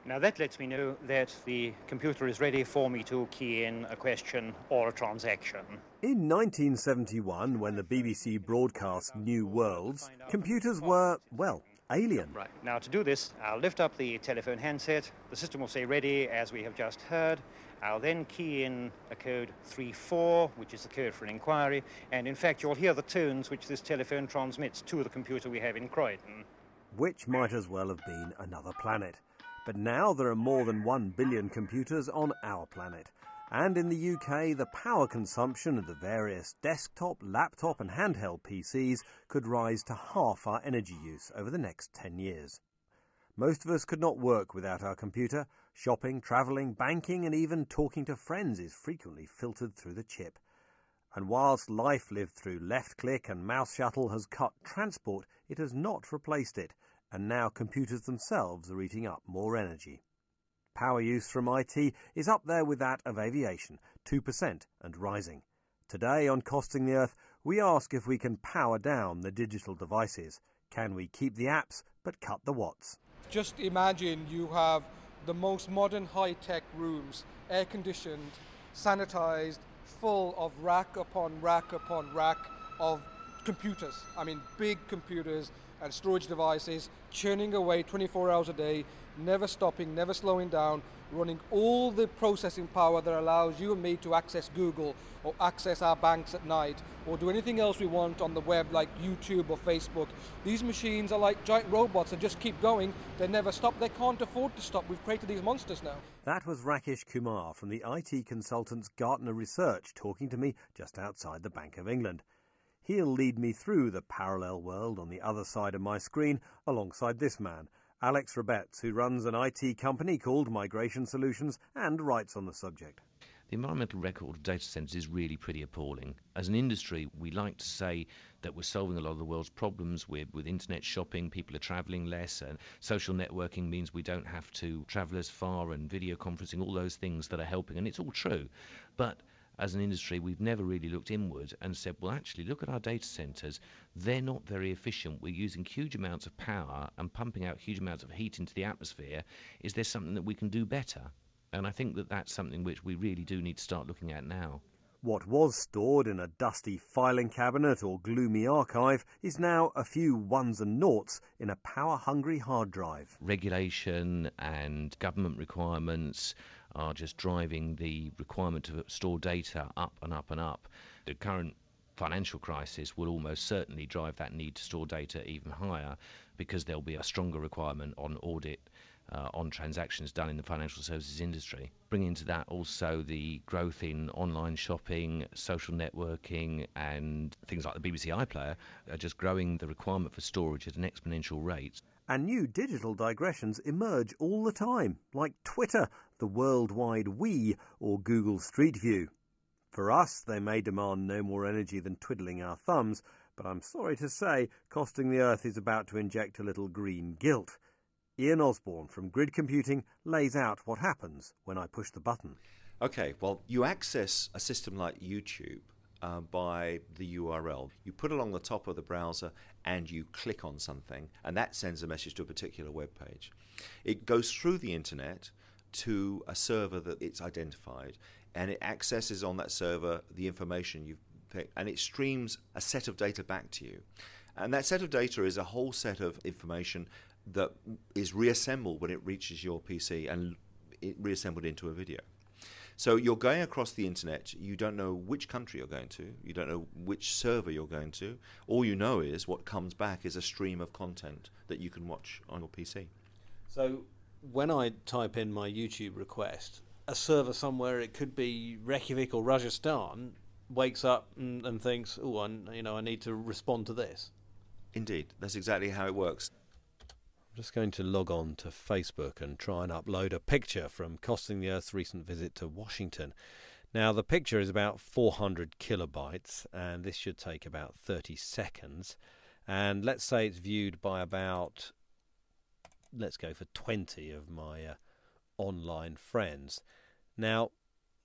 Now that lets me know that the computer is ready for me to key in a question or a transaction. In 1971, when the BBC broadcast New Worlds, computers were, well, alien. Right, now to do this, I'll lift up the telephone handset. The system will say ready, as we have just heard. I'll then key in a code 34, which is the code for an inquiry, and in fact you'll hear the tones which this telephone transmits to the computer we have in Croydon. Which might as well have been another planet. But now there are more than 1 billion computers on our planet. And in the UK, the power consumption of the various desktop, laptop and handheld PCs could rise to half our energy use over the next 10 years. Most of us could not work without our computer. Shopping, travelling, banking and even talking to friends is frequently filtered through the chip. And whilst life lived through left-click and mouse shuttle has cut transport, it has not replaced it. And now computers themselves are eating up more energy. Power use from IT is up there with that of aviation, 2% and rising. Today on Costing the Earth, we ask if we can power down the digital devices. Can we keep the apps but cut the watts? Just imagine you have the most modern high-tech rooms, air-conditioned, sanitized, full of rack upon rack upon rack of computers. I mean, big computers and storage devices churning away 24 hours a day, never stopping, never slowing down, running all the processing power that allows you and me to access Google or access our banks at night or do anything else we want on the web like YouTube or Facebook. These machines are like giant robots that just keep going. They never stop. They can't afford to stop. We've created these monsters now. That was Rakesh Kumar from the IT consultants Gartner Research talking to me just outside the Bank of England. He'll lead me through the parallel world on the other side of my screen alongside this man, Alex Rabetz, who runs an IT company called Migration Solutions and writes on the subject. The environmental record of data centres is really pretty appalling. As an industry, we like to say that we're solving a lot of the world's problems with internet shopping, people are travelling less, and social networking means we don't have to travel as far, and video conferencing, all those things that are helping, and it's all true. But as an industry, we've never really looked inward and said, well, actually, look at our data centres. They're not very efficient. We're using huge amounts of power and pumping out huge amounts of heat into the atmosphere. Is there something that we can do better? And I think that that's something which we really do need to start looking at now. What was stored in a dusty filing cabinet or gloomy archive is now a few ones and noughts in a power-hungry hard drive. Regulation and government requirements are just driving the requirement to store data up and up and up. The current financial crisis will almost certainly drive that need to store data even higher because there'll be a stronger requirement on audit on transactions done in the financial services industry. Bring into that also the growth in online shopping, social networking, and things like the BBC iPlayer are just growing the requirement for storage at an exponential rate. And new digital digressions emerge all the time, like Twitter, the worldwide we, or Google Street View. For us, they may demand no more energy than twiddling our thumbs, but I'm sorry to say, Costing the Earth is about to inject a little green guilt. Ian Osborne from Grid Computing lays out what happens when I push the button. Okay, well, you access a system like YouTube by the URL. You put it along the top of the browser and you click on something, and that sends a message to a particular web page. It goes through the internet to a server that it's identified, and it accesses on that server the information you've picked, and it streams a set of data back to you. And that set of data is a whole set of information that is reassembled when it reaches your PC and it reassembled into a video. So you're going across the internet, you don't know which country you're going to, you don't know which server you're going to, all you know is what comes back is a stream of content that you can watch on your PC. So when I type in my YouTube request, a server somewhere, it could be Reykjavik or Rajasthan, wakes up and thinks, oh, I need to respond to this. Indeed, that's exactly how it works. I'm just going to log on to Facebook and try and upload a picture from Costing the Earth's recent visit to Washington. Now, the picture is about 400 kilobytes, and this should take about 30 seconds. And let's say it's viewed by about, let's go for 20 of my online friends. Now,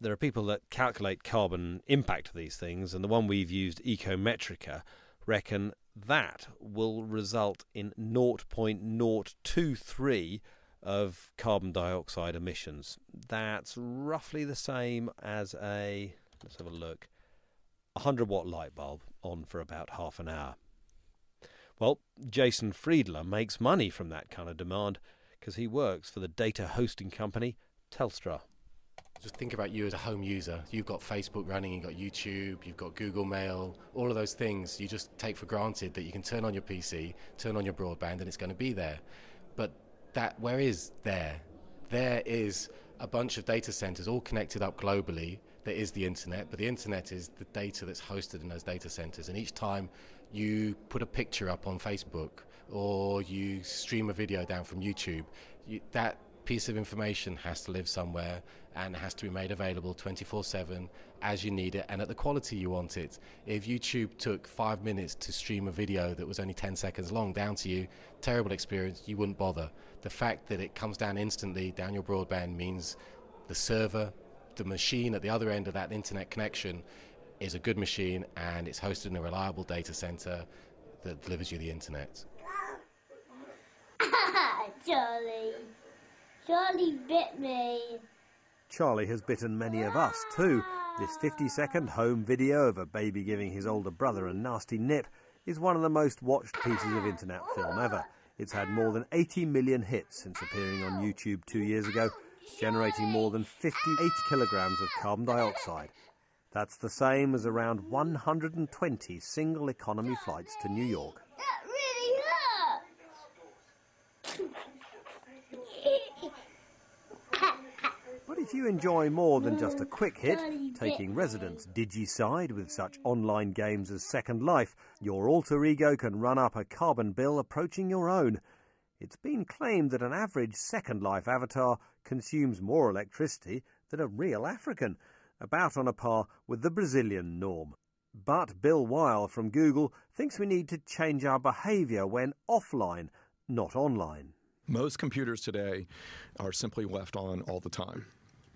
there are people that calculate carbon impact of these things, and the one we've used, Ecometrica, reckon that will result in 0.023 of carbon dioxide emissions. That's roughly the same as let's have a look, 100-watt light bulb on for about half an hour. Well, Jason Friedler makes money from that kind of demand because he works for the data hosting company Telstra. Just think about you as a home user. You've got Facebook running, you've got YouTube, you've got Google Mail, all of those things you just take for granted that you can turn on your PC, turn on your broadband, and it's going to be there. But where is there? There is a bunch of data centers all connected up globally. There is the internet, but the internet is the data that's hosted in those data centers. And each time you put a picture up on Facebook or you stream a video down from YouTube, that piece of information has to live somewhere and has to be made available 24/7 as you need it and at the quality you want it. If YouTube took 5 minutes to stream a video that was only 10 seconds long down to you, terrible experience, you wouldn't bother. The fact that it comes down instantly down your broadband means the server, the machine at the other end of that internet connection is a good machine and it's hosted in a reliable data center that delivers you the internet. Charlie bit me. Charlie has bitten many of us too. This 50-second home video of a baby giving his older brother a nasty nip is one of the most watched pieces of internet film ever. It's had more than 80 million hits since appearing on YouTube 2 years ago, generating more than 58 kilograms of carbon dioxide. That's the same as around 120 single economy flights to New York. That really hurts. But if you enjoy more than just a quick hit, taking residents DigiSide with such online games as Second Life, your alter ego can run up a carbon bill approaching your own. It's been claimed that an average Second Life avatar consumes more electricity than a real African, about on a par with the Brazilian norm. But Bill Weil from Google thinks we need to change our behaviour when offline, not online. Most computers today are simply left on all the time,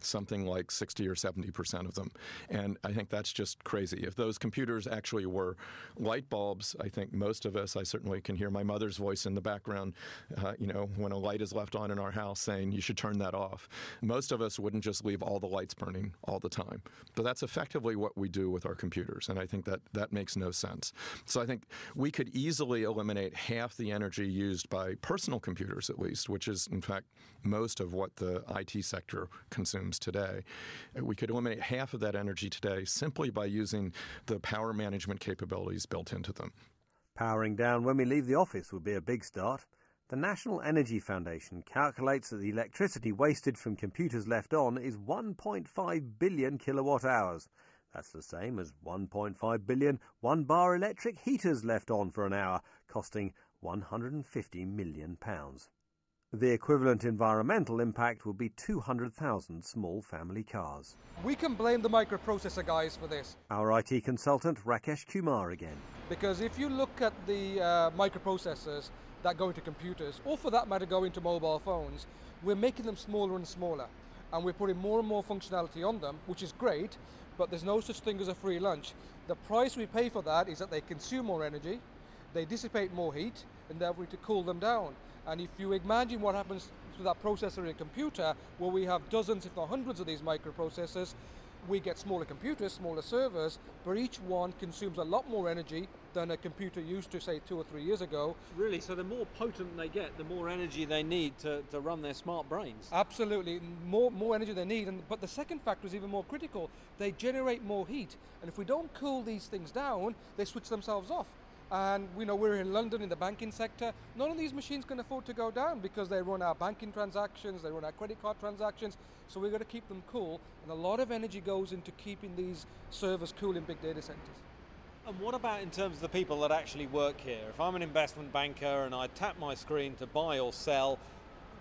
something like 60 or 70% of them. And I think that's just crazy. If those computers actually were light bulbs, I think most of us, I certainly can hear my mother's voice in the background, when a light is left on in our house saying you should turn that off. Most of us wouldn't just leave all the lights burning all the time. But that's effectively what we do with our computers, and I think that makes no sense. So I think we could easily eliminate half the energy used by personal computers, at least, which is, in fact, most of what the IT sector consumes today. We could eliminate half of that energy today simply by using the power management capabilities built into them. Powering down when we leave the office would be a big start. The National Energy Foundation calculates that the electricity wasted from computers left on is 1.5 billion kilowatt hours. That's the same as 1.5 billion one-bar electric heaters left on for an hour, costing £150 million. The equivalent environmental impact would be 200,000 small family cars. We can blame the microprocessor guys for this. Our IT consultant Rakesh Kumar again. Because if you look at the microprocessors that go into computers, or for that matter go into mobile phones, we're making them smaller and smaller. And we're putting more and more functionality on them, which is great, but there's no such thing as a free lunch. The price we pay for that is that they consume more energy, they dissipate more heat, and therefore to cool them down. And if you imagine what happens to that processor in a computer, where we have dozens, if not hundreds of these microprocessors, we get smaller computers, smaller servers, but each one consumes a lot more energy than a computer used to, say, 2 or 3 years ago. Really? So the more potent they get, the more energy they need to run their smart brains? Absolutely. More energy they need. But the second factor is even more critical. They generate more heat. And if we don't cool these things down, they switch themselves off. And we know we're in London in the banking sector. None of these machines can afford to go down because they run our banking transactions, they run our credit card transactions, so we've got to keep them cool. And a lot of energy goes into keeping these servers cool in big data centers. And what about in terms of the people that actually work here? If I'm an investment banker and I tap my screen to buy or sell,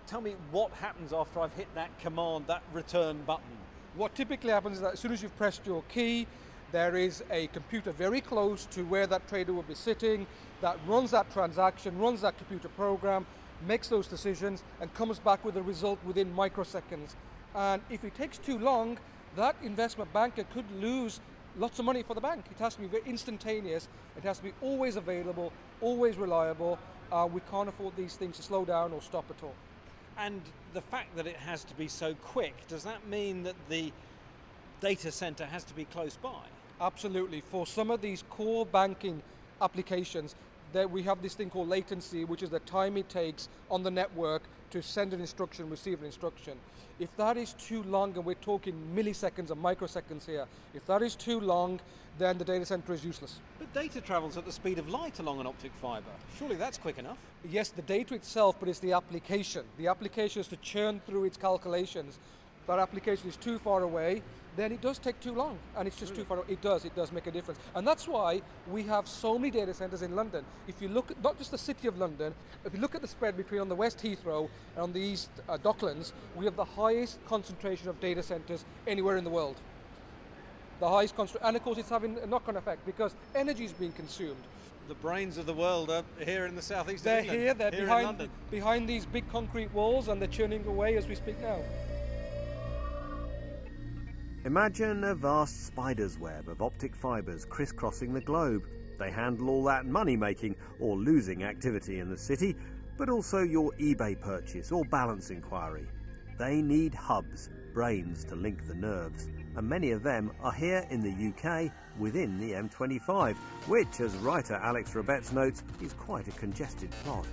tell me what happens after I've hit that command, that return button. What typically happens is that as soon as you've pressed your key, there is a computer very close to where that trader will be sitting that runs that transaction, runs that computer program, makes those decisions, and comes back with a result within microseconds. And if it takes too long, that investment banker could lose lots of money for the bank. It has to be very instantaneous. It has to be always available, always reliable. We can't afford these things to slow down or stop at all. And the fact that it has to be so quick, does that mean that the data center has to be close by? Absolutely. For some of these core banking applications, that we have this thing called latency, which is the time it takes on the network to send an instruction, receive an instruction. If that is too long, and we're talking milliseconds and microseconds here, if that is too long, then the data center is useless. But data travels at the speed of light along an optic fiber. Surely that's quick enough. Yes, the data itself, but it's the application. The application is to churn through its calculations. If that application is too far away, then it does take too long, and it's just too far away. It does make a difference. And that's why we have so many data centers in London. If you look at not just the City of London, if you look at the spread between on the West Heathrow and on the East Docklands, we have the highest concentration of data centers anywhere in the world. The highest concentration, and of course it's having a knock-on effect because energy is being consumed. The brains of the world are here in the southeast They're of England. here, they're in behind these big concrete walls, and they're churning away as we speak now. Imagine a vast spider's web of optic fibres crisscrossing the globe. They handle all that money-making or losing activity in the city, but also your eBay purchase or balance inquiry. They need hubs, brains to link the nerves, and many of them are here in the UK within the M25, which, as writer Alex Robetz notes, is quite a congested plot.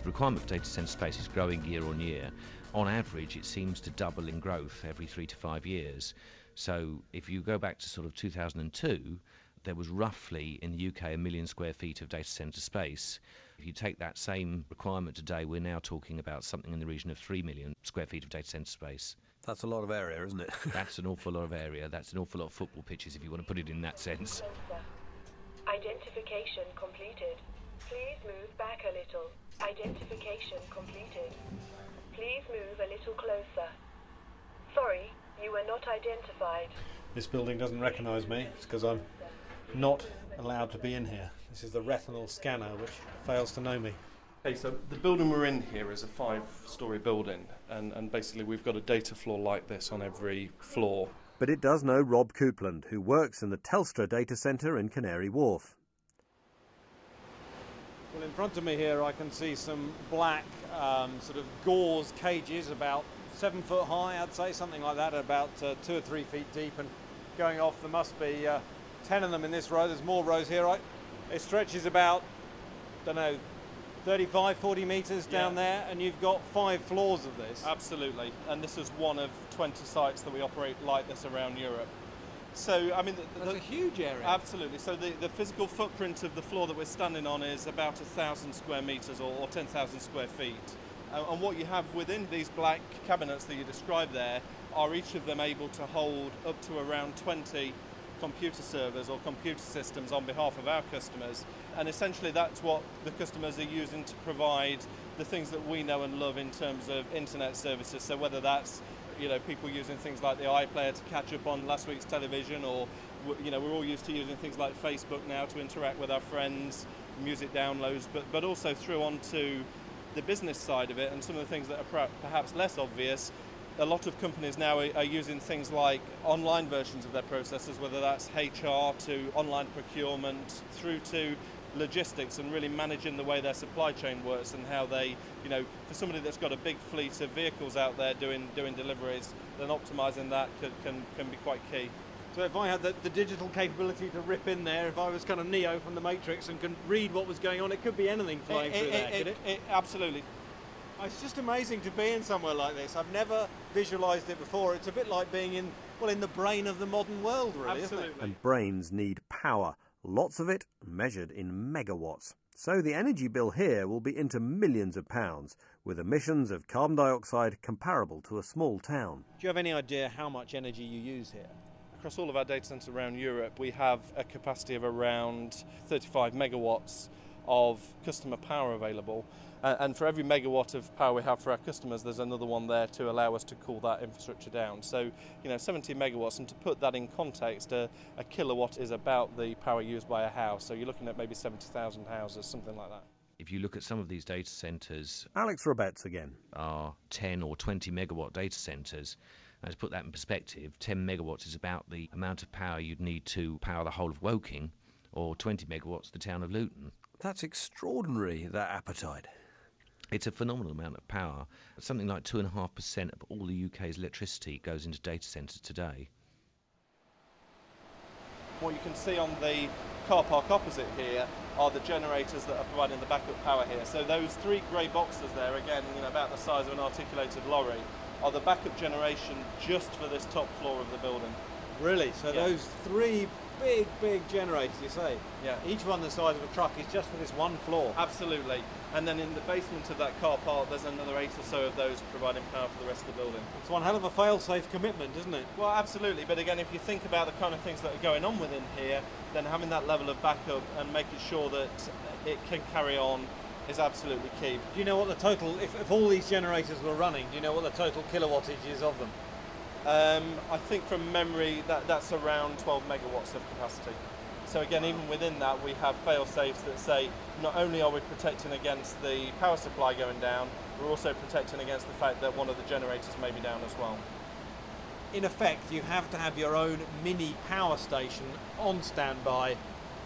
The requirement for data centre space is growing year on year. On average, it seems to double in growth every 3 to 5 years. So if you go back to sort of 2002, there was roughly in the UK 1 million square feet of data centre space. If you take that same requirement today, we're now talking about something in the region of 3 million square feet of data centre space. That's a lot of area, isn't it? That's an awful lot of area. That's an awful lot of football pitches, if you want to put it in that sense. Identification completed. Please move back a little. Identification completed. Please move a little closer. Sorry, you were not identified. This building doesn't recognise me. It's because I'm not allowed to be in here. This is the retinal scanner which fails to know me. Okay, so the building we're in here is a 5-storey building, and basically we've got a data floor like this on every floor. But it does know Rob Coupland, who works in the Telstra data centre in Canary Wharf. Well, in front of me here I can see some black sort of gauze cages about 7 foot high, I'd say, something like that, about 2 or 3 feet deep, and going off there must be 10 of them in this row. There's more rows here. It stretches about, don't know, 35, 40 metres down there, and you've got 5 floors of this. Absolutely, and this is one of 20 sites that we operate like this around Europe. So, I mean, that's a huge area. Absolutely. So the physical footprint of the floor that we're standing on is about 1,000 square metres or 10,000 square feet. And what you have within these black cabinets that you described there are each of them able to hold up to around 20 computer servers or computer systems on behalf of our customers. And essentially that's what the customers are using to provide the things that we know and love in terms of internet services. So whether that's people using things like the iPlayer to catch up on last week's television, or we're all used to using things like Facebook now to interact with our friends, music downloads, but also through onto the business side of it and some of the things that are perhaps less obvious. A lot of companies now are using things like online versions of their processes, whether that's HR to online procurement through to logistics, and really managing the way their supply chain works and how they, for somebody that's got a big fleet of vehicles out there doing deliveries, then optimising that can be quite key. So if I had the digital capability to rip in there, if I was kind of Neo from the Matrix and can read what was going on, it could be anything flying through there, could it? Absolutely. It's just amazing to be in somewhere like this. I've never visualised it before. It's a bit like being in the brain of the modern world, really, Absolutely. isn't it? And brains need power, lots of it measured in megawatts. So the energy bill here will be into millions of pounds, with emissions of carbon dioxide comparable to a small town. Do you have any idea how much energy you use here? Across all of our data centres around Europe, we have a capacity of around 35 megawatts of customer power available. And for every megawatt of power we have for our customers, there's another one there to allow us to cool that infrastructure down. So, 70 megawatts, and to put that in context, a kilowatt is about the power used by a house. So you're looking at maybe 70,000 houses, something like that. If you look at some of these data centres, Alex Robetz again, are 10 or 20 megawatt data centres. And to put that in perspective, 10 megawatts is about the amount of power you'd need to power the whole of Woking, or 20 megawatts the town of Luton. That's extraordinary, that appetite. It's a phenomenal amount of power. Something like 2.5% of all the UK's electricity goes into data centres today. What you can see on the car park opposite here are the generators that are providing the backup power here. So those three grey boxes there, again, about the size of an articulated lorry, are the backup generation just for this top floor of the building. Really? So those three big generators, you say? Yeah. Each one the size of a truck is just for this one floor? Absolutely. And then in the basement of that car park, there's another 8 or so of those providing power for the rest of the building. It's one hell of a fail-safe commitment, isn't it? Well, absolutely. But again, if you think about the kind of things that are going on within here, then having that level of backup and making sure that it can carry on is absolutely key. Do you know what the total, if all these generators were running, do you know what the total kilowattage is of them? I think from memory that's around 12 megawatts of capacity. So again, even within that, we have fail-safes that say not only are we protecting against the power supply going down, we're also protecting against the fact that one of the generators may be down as well. In effect, you have to have your own mini power station on standby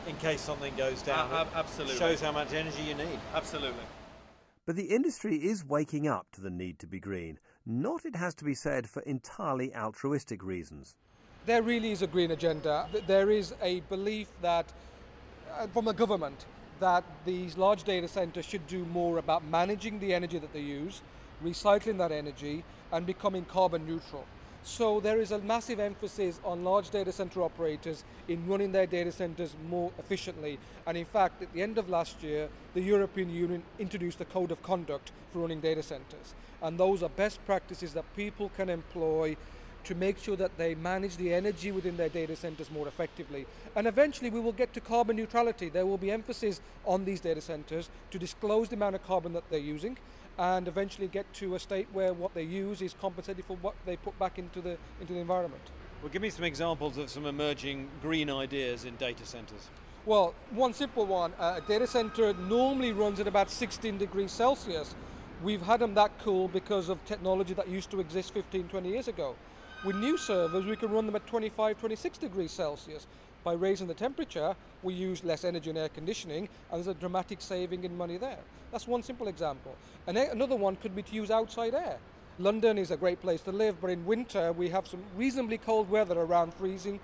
in case something goes down. Absolutely. It shows how much energy you need. Absolutely. But the industry is waking up to the need to be green. Not, it has to be said, for entirely altruistic reasons. There really is a green agenda. There is a belief that, from the government, that these large data centers should do more about managing the energy that they use, recycling that energy, and becoming carbon neutral. So there is a massive emphasis on large data center operators in running their data centers more efficiently. And in fact, at the end of last year, the European Union introduced a code of conduct for running data centers. And those are best practices that people can employ to make sure that they manage the energy within their data centers more effectively. And eventually we will get to carbon neutrality. There will be emphasis on these data centers to disclose the amount of carbon that they're using, and eventually get to a state where what they use is compensated for what they put back into the environment. Well, give me some examples of some emerging green ideas in data centers. Well, one simple one, a data center normally runs at about 16 degrees Celsius. We've had them that cool because of technology that used to exist 15, 20 years ago. With new servers, we can run them at 25, 26 degrees Celsius. By raising the temperature, we use less energy in air conditioning, and there's a dramatic saving in money there. That's one simple example. And another one could be to use outside air. London is a great place to live, but in winter we have some reasonably cold weather around freezing,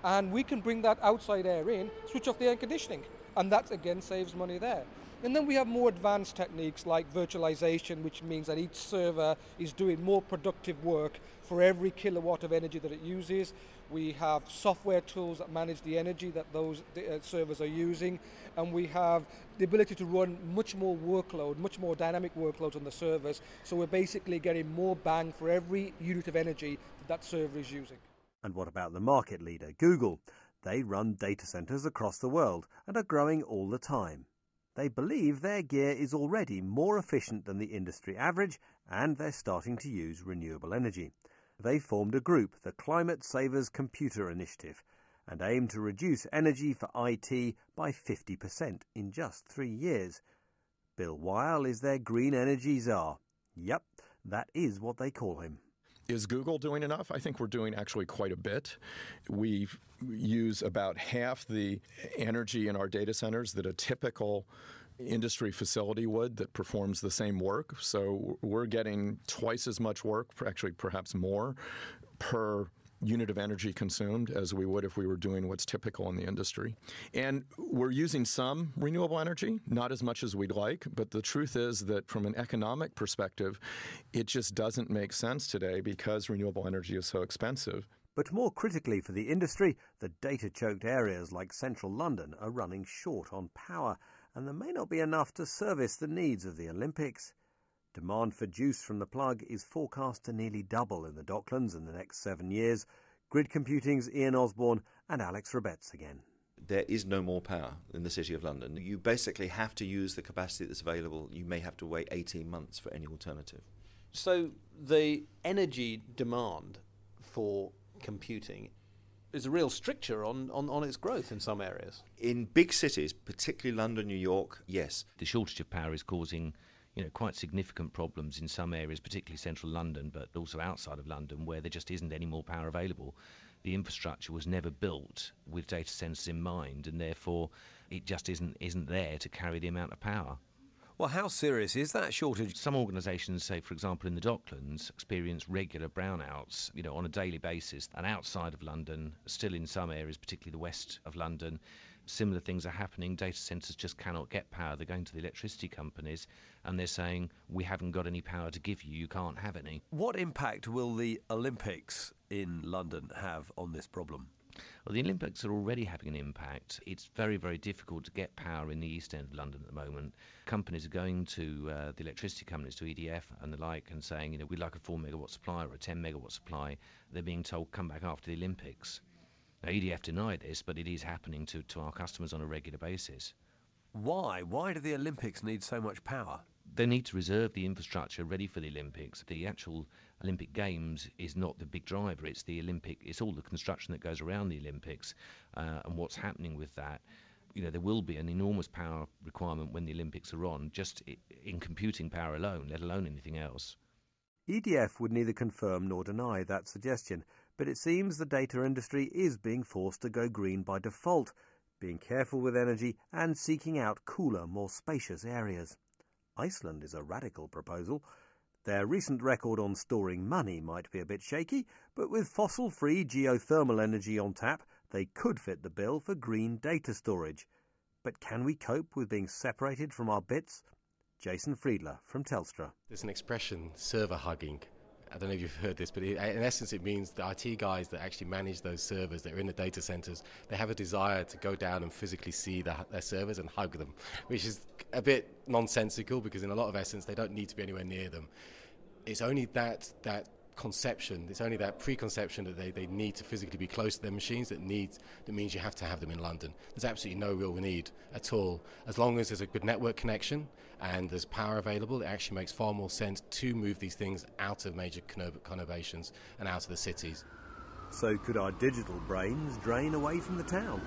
and we can bring that outside air in, switch off the air conditioning, and that again saves money there. And then we have more advanced techniques like virtualization, which means that each server is doing more productive work for every kilowatt of energy that it uses. We have software tools that manage the energy that those servers are using, and we have the ability to run much more workload, much more dynamic workloads on the servers, so we're basically getting more bang for every unit of energy that server is using. And what about the market leader, Google? They run data centers across the world and are growing all the time. They believe their gear is already more efficient than the industry average, and they're starting to use renewable energy. They formed a group, the Climate Savers Computer Initiative, and aim to reduce energy for IT by 50% in just 3 years. Bill Weil is their green energy czar. Yep, that is what they call him. Is Google doing enough? I think we're doing actually quite a bit. We use about half the energy in our data centers that a typical industry facility would that performs the same work. So we're getting twice as much work, actually perhaps more, per unit of energy consumed as we would if we were doing what's typical in the industry. And we're using some renewable energy, not as much as we'd like, but the truth is that from an economic perspective, it just doesn't make sense today because renewable energy is so expensive. But more critically for the industry, the data-choked areas like central London are running short on power, and there may not be enough to service the needs of the Olympics. Demand for juice from the plug is forecast to nearly double in the Docklands in the next 7 years. Grid Computing's Ian Osborne and Alex Rabetz again. There is no more power in the City of London. You basically have to use the capacity that's available. You may have to wait 18 months for any alternative. So the energy demand for computing is a real stricture on its growth in some areas. In big cities, particularly London, New York, yes. The shortage of power is causing quite significant problems in some areas, particularly central London, but also outside of London, where there just isn't any more power available. The infrastructure was never built with data centres in mind, and therefore it just isn't there to carry the amount of power. Well, how serious is that shortage? Some organisations, say for example in the Docklands, experience regular brownouts, on a daily basis. And outside of London, still in some areas, particularly the west of London, similar things are happening. Data centres just cannot get power. They're going to the electricity companies and they're saying, we haven't got any power to give you, you can't have any. What impact will the Olympics in London have on this problem? Well, the Olympics are already having an impact. It's very, very difficult to get power in the East End of London at the moment. Companies are going to the electricity companies, to EDF and the like, and saying, we'd like a 4 megawatt supply or a 10 megawatt supply. They're being told, come back after the Olympics. Now, EDF deny this, but it is happening to our customers on a regular basis. Why? Why do the Olympics need so much power? They need to reserve the infrastructure ready for the Olympics. The actual Olympic Games is not the big driver. It's all the construction that goes around the Olympics and what's happening with that. There will be an enormous power requirement when the Olympics are on, just in computing power alone, let alone anything else. EDF would neither confirm nor deny that suggestion, but it seems the data industry is being forced to go green by default, being careful with energy and seeking out cooler, more spacious areas. Iceland is a radical proposal. Their recent record on storing money might be a bit shaky, but with fossil-free geothermal energy on tap, they could fit the bill for green data storage. But can we cope with being separated from our bits? Jason Friedler from Telstra. There's an expression, server hugging. I don't know if you've heard this, but in essence it means the IT guys that actually manage those servers that are in the data centers, they have a desire to go down and physically see their servers and hug them, which is a bit nonsensical because in a lot of essence they don't need to be anywhere near them. It's only that conception, it's only that preconception that they need to physically be close to their machines that means you have to have them in London. There's absolutely no real need at all. As long as there's a good network connection and there's power available, it actually makes far more sense to move these things out of major conurbations and out of the cities. So could our digital brains drain away from the town?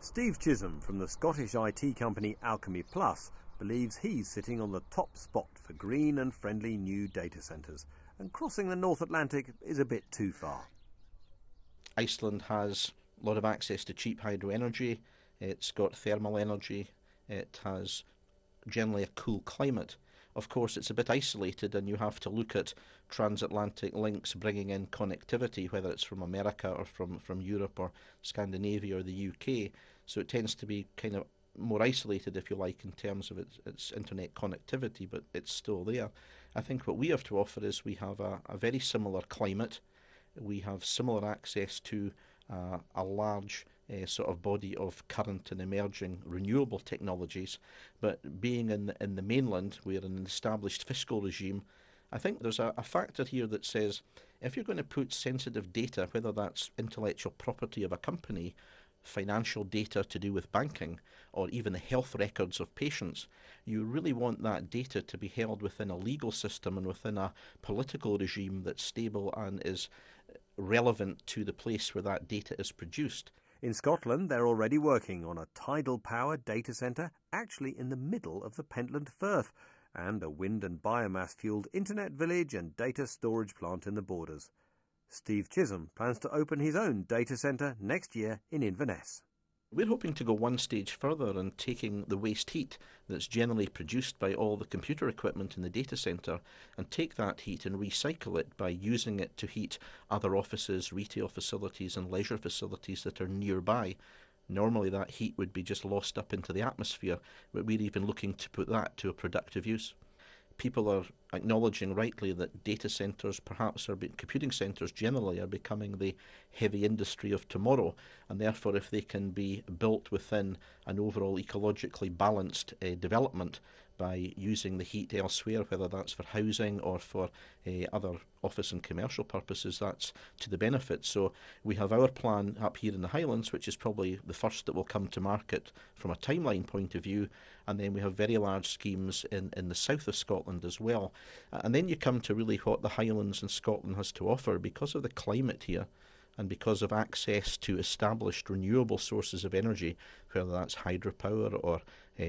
Steve Chisholm from the Scottish IT company Alchemy Plus believes he's sitting on the top spot for green and friendly new data centres, and crossing the North Atlantic is a bit too far. Iceland has a lot of access to cheap hydro energy, it's got thermal energy, it has generally a cool climate. Of course, it's a bit isolated and you have to look at transatlantic links bringing in connectivity, whether it's from America or from Europe or Scandinavia or the UK. So it tends to be kind of more isolated, if you like, in terms of its internet connectivity, but it's still there. I think what we have to offer is we have a very similar climate. We have similar access to a large sort of body of current and emerging renewable technologies, but being in the mainland, we're in an established fiscal regime. I think there's a factor here that says if you're going to put sensitive data, whether that's intellectual property of a company, financial data to do with banking, or even the health records of patients, you really want that data to be held within a legal system and within a political regime that's stable and is relevant to the place where that data is produced. In Scotland, they're already working on a tidal power data centre actually in the middle of the Pentland Firth, and a wind and biomass-fuelled internet village and data storage plant in the Borders. Steve Chisholm plans to open his own data centre next year in Inverness. We're hoping to go one stage further in taking the waste heat that's generally produced by all the computer equipment in the data centre and take that heat and recycle it by using it to heat other offices, retail facilities and leisure facilities that are nearby. Normally that heat would be just lost up into the atmosphere, but we're even looking to put that to a productive use. People are acknowledging rightly that data centres, perhaps computing centres generally, are becoming the heavy industry of tomorrow, and therefore if they can be built within an overall ecologically balanced development by using the heat elsewhere, whether that's for housing or for other office and commercial purposes, that's to the benefit. So we have our plan up here in the Highlands, which is probably the first that will come to market from a timeline point of view, and then we have very large schemes in the south of Scotland as well. And then you come to really what the Highlands and Scotland has to offer because of the climate here and because of access to established renewable sources of energy, whether that's hydropower or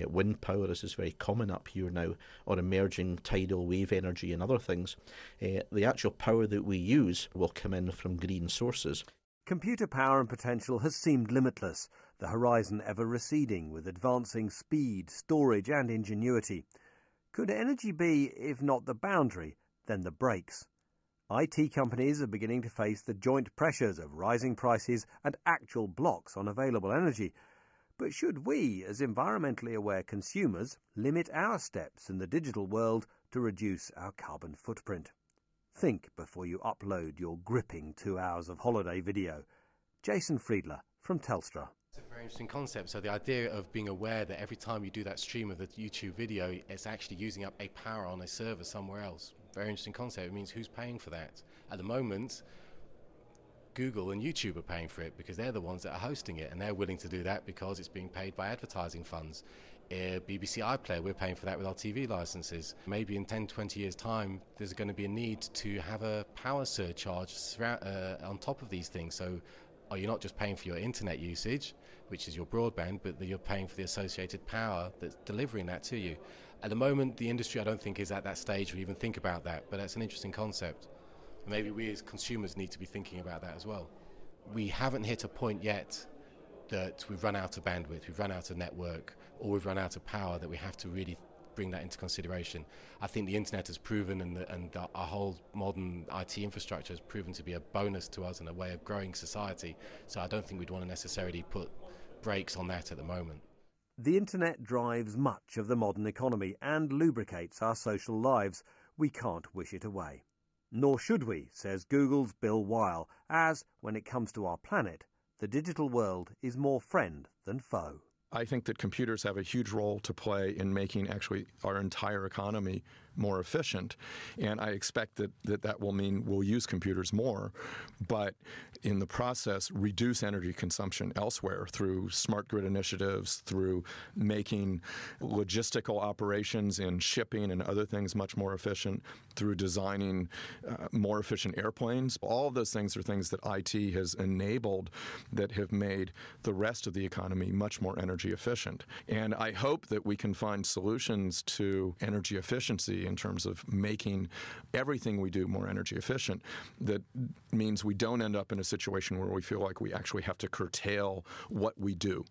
wind power, as is very common up here now, or emerging tidal wave energy and other things. The actual power that we use will come in from green sources. Computer power and potential has seemed limitless, the horizon ever receding with advancing speed, storage and ingenuity. Could energy be, if not the boundary, then the brakes? IT companies are beginning to face the joint pressures of rising prices and actual blocks on available energy. But should we, as environmentally aware consumers, limit our steps in the digital world to reduce our carbon footprint? Think before you upload your gripping 2 hours of holiday video. Jason Friedler from Telstra. It's a very interesting concept. So the idea of being aware that every time you do that stream of the YouTube video, it's actually using up a power on a server somewhere else. Very interesting concept. It means who's paying for that? At the moment, Google and YouTube are paying for it because they're the ones that are hosting it, and they're willing to do that because it's being paid by advertising funds. BBC iPlayer, we're paying for that with our TV licenses. Maybe in 10, 20 years' time, there's going to be a need to have a power surcharge on top of these things. So you're not just paying for your internet usage, which is your broadband, but that you're paying for the associated power that's delivering that to you. At the moment, the industry, I don't think, is at that stage to even think about that, but that's an interesting concept. And maybe we as consumers need to be thinking about that as well. We haven't hit a point yet that we've run out of bandwidth, we've run out of network, or we've run out of power that we have to really bring that into consideration. I think the internet has proven, and our whole modern IT infrastructure has proven to be a bonus to us and a way of growing society. So I don't think we'd want to necessarily put brakes on that at the moment. The internet drives much of the modern economy and lubricates our social lives. We can't wish it away. Nor should we, says Google's Bill Weil, as, when it comes to our planet, the digital world is more friend than foe. I think that computers have a huge role to play in making actually our entire economy more efficient, and I expect that will mean we'll use computers more, but in the process reduce energy consumption elsewhere through smart grid initiatives, through making logistical operations in shipping and other things much more efficient, through designing more efficient airplanes. All of those things are things that IT has enabled that have made the rest of the economy much more energy efficient. And I hope that we can find solutions to energy efficiency in terms of making everything we do more energy efficient. That means we don't end up in a situation where we feel like we actually have to curtail what we do.